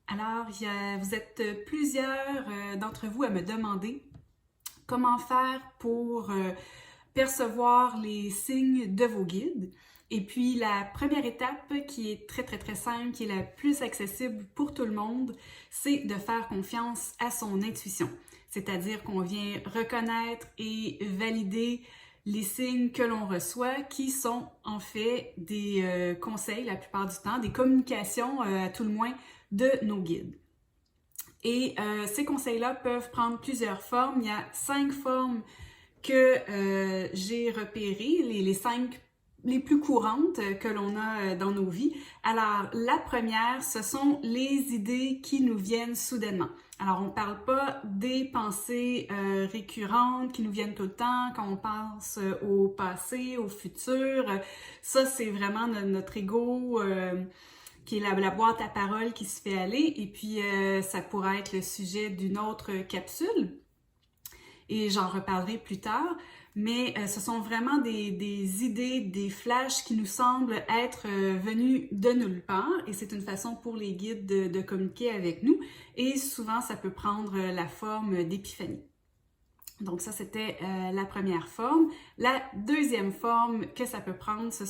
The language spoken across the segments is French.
Alors, vous êtes plusieurs d'entre vous à me demander comment faire pour percevoir les signes de vos guides. Et puis, la première étape qui est très simple, qui est la plus accessible pour tout le monde, c'est de faire confiance à son intuition. C'est-à-dire qu'on vient reconnaître et valider les signes que l'on reçoit, qui sont en fait des conseils la plupart du temps, des communications à tout le moins de nos guides. Et ces conseils-là peuvent prendre plusieurs formes. Il y a 5 formes que j'ai repérées, les 5 les plus courantes que l'on a dans nos vies. Alors, la première, ce sont les idées qui nous viennent soudainement. Alors, on ne parle pas des pensées récurrentes qui nous viennent tout le temps, quand on pense au passé, au futur. Ça, c'est vraiment notre ego qui est la boîte à paroles qui se fait aller. Et puis, ça pourrait être le sujet d'une autre capsule. Et j'en reparlerai plus tard. Mais ce sont vraiment des idées, des flashs qui nous semblent être venus de nulle part. Et c'est une façon pour les guides de communiquer avec nous. Et souvent, ça peut prendre la forme d'épiphanie. Donc ça, c'était la première forme. La deuxième forme que ça peut prendre, c'est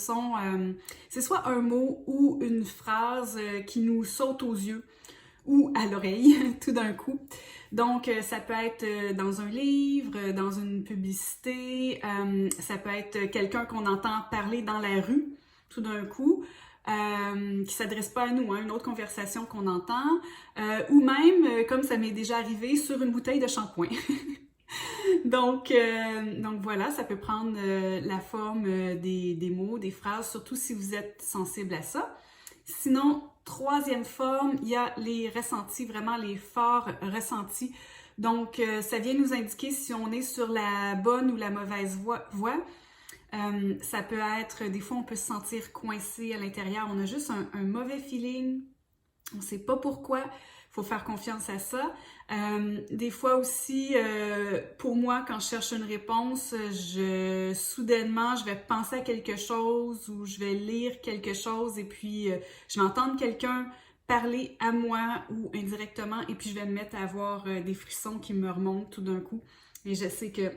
soit un mot ou une phrase qui nous saute aux yeux ou à l'oreille tout d'un coup. Donc, ça peut être dans un livre, dans une publicité, ça peut être quelqu'un qu'on entend parler dans la rue tout d'un coup, qui s'adresse pas à nous, hein, une autre conversation qu'on entend, ou même, comme ça m'est déjà arrivé, sur une bouteille de shampoing. Donc voilà, ça peut prendre la forme des mots, des phrases, surtout si vous êtes sensible à ça. Sinon, troisième forme, il y a les ressentis, vraiment les forts ressentis. Donc, ça vient nous indiquer si on est sur la bonne ou la mauvaise voie. Ça peut être, des fois, on peut se sentir coincé à l'intérieur. On a juste un mauvais feeling. On ne sait pas pourquoi. Il faut faire confiance à ça. Des fois aussi, pour moi, quand je cherche une réponse, soudainement, je vais penser à quelque chose ou je vais lire quelque chose et puis je vais entendre quelqu'un parler à moi ou indirectement et puis je vais me mettre à avoir des frissons qui me remontent tout d'un coup. Et je sais que,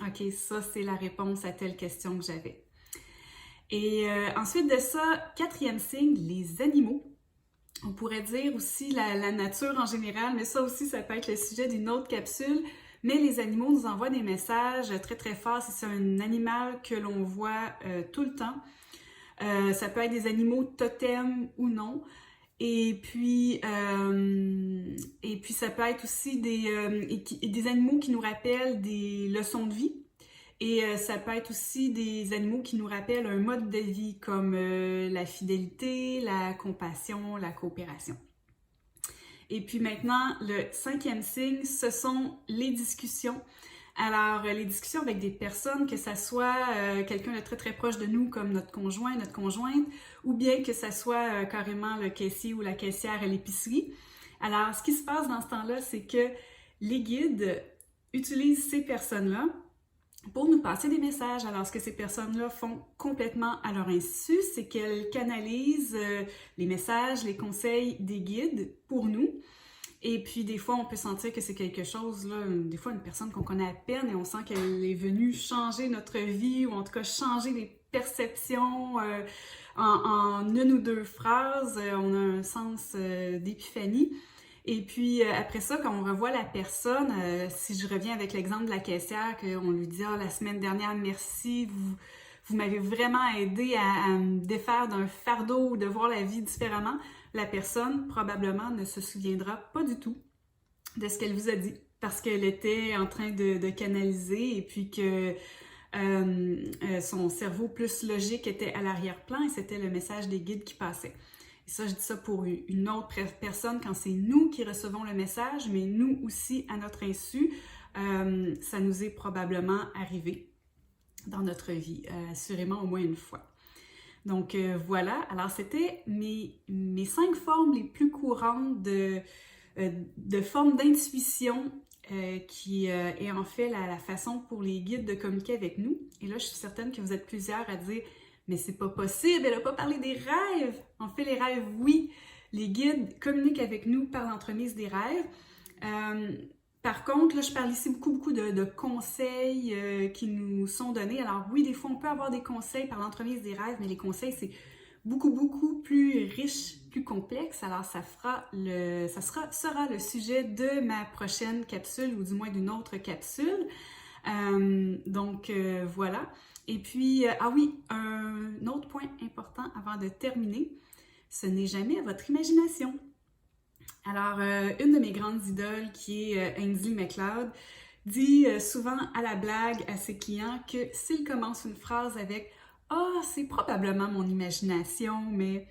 ok, ça c'est la réponse à telle question que j'avais. Et ensuite de ça, quatrième signe, les animaux. On pourrait dire aussi la nature en général, mais ça aussi, ça peut être le sujet d'une autre capsule. Mais les animaux nous envoient des messages très forts si c'est un animal que l'on voit tout le temps. Ça peut être des animaux totems ou non. Et puis ça peut être aussi des animaux qui nous rappellent des leçons de vie. Et ça peut être aussi des animaux qui nous rappellent un mode de vie comme la fidélité, la compassion, la coopération. Et puis maintenant, le cinquième signe, ce sont les discussions. Alors, les discussions avec des personnes, que ça soit quelqu'un de très proche de nous comme notre conjoint, notre conjointe, ou bien que ça soit carrément le caissier ou la caissière à l'épicerie. Alors, ce qui se passe dans ce temps-là, c'est que les guides utilisent ces personnes-là pour nous passer des messages. Alors, ce que ces personnes-là font complètement à leur insu, c'est qu'elles canalisent les messages, les conseils des guides pour nous. Et puis, des fois, on peut sentir que c'est quelque chose, là, des fois, une personne qu'on connaît à peine et on sent qu'elle est venue changer notre vie ou en tout cas changer les perceptions en une ou deux phrases. On a un sens d'épiphanie. Et puis après ça, quand on revoit la personne, si je reviens avec l'exemple de la caissière, qu'on lui dit « Ah, la semaine dernière, merci, vous m'avez vraiment aidé à me défaire d'un fardeau ou de voir la vie différemment », la personne probablement ne se souviendra pas du tout de ce qu'elle vous a dit parce qu'elle était en train de canaliser et puis que son cerveau plus logique était à l'arrière-plan et c'était le message des guides qui passait. Et ça, je dis ça pour une autre personne quand c'est nous qui recevons le message, mais nous aussi, à notre insu, ça nous est probablement arrivé dans notre vie, assurément au moins une fois. Donc voilà, alors c'était mes 5 formes les plus courantes de formes d'intuition qui est en fait la façon pour les guides de communiquer avec nous. Et là, je suis certaine que vous êtes plusieurs à dire « Mais c'est pas possible, elle a pas parlé des rêves! » En fait, les rêves, oui, Les guides communiquent avec nous par l'entremise des rêves. Par contre, là, je parle ici beaucoup de conseils qui nous sont donnés. Alors oui, des fois, on peut avoir des conseils par l'entremise des rêves, mais les conseils, c'est beaucoup plus riche, plus complexe. Alors, sera le sujet de ma prochaine capsule, ou du moins d'une autre capsule. Voilà. Et puis, ah oui, un autre point important avant de terminer, ce n'est jamais à votre imagination. Alors, une de mes grandes idoles, qui est Ainsley MacLeod, dit souvent à la blague à ses clients que s'il commence une phrase avec « Ah, c'est probablement mon imagination », mais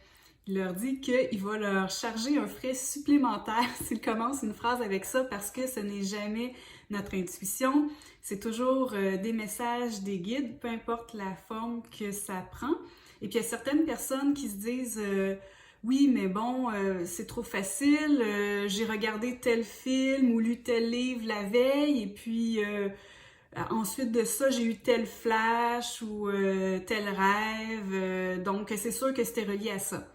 il leur dit qu'il va leur charger un frais supplémentaire s'il commence une phrase avec ça, parce que ce n'est jamais notre intuition, c'est toujours des messages des guides, peu importe la forme que ça prend. Et puis il y a certaines personnes qui se disent oui, mais bon, c'est trop facile, j'ai regardé tel film ou lu tel livre la veille, et puis ensuite de ça, j'ai eu tel flash ou tel rêve, donc c'est sûr que c'était relié à ça.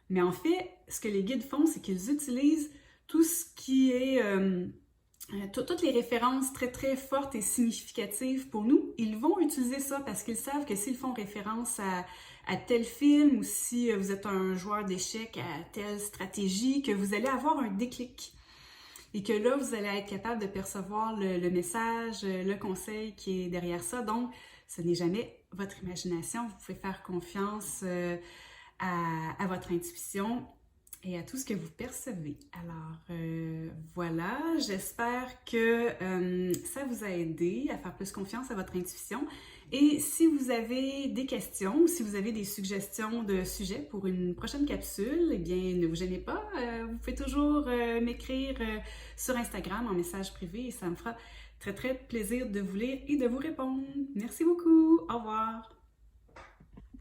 Mais en fait, ce que les guides font, c'est qu'ils utilisent tout ce qui est toutes les références très fortes et significatives pour nous. Ils vont utiliser ça parce qu'ils savent que s'ils font référence à tel film, ou si vous êtes un joueur d'échecs, à telle stratégie, que vous allez avoir un déclic. Et que là, vous allez être capable de percevoir le message, le conseil qui est derrière ça. Donc, ce n'est jamais votre imagination. Vous pouvez faire confiance à votre intuition et à tout ce que vous percevez. Alors, voilà, j'espère que ça vous a aidé à faire plus confiance à votre intuition. Et si vous avez des questions ou si vous avez des suggestions de sujets pour une prochaine capsule, eh bien, ne vous gênez pas. Vous pouvez toujours m'écrire sur Instagram en message privé, et ça me fera très plaisir de vous lire et de vous répondre. Merci beaucoup. Au revoir.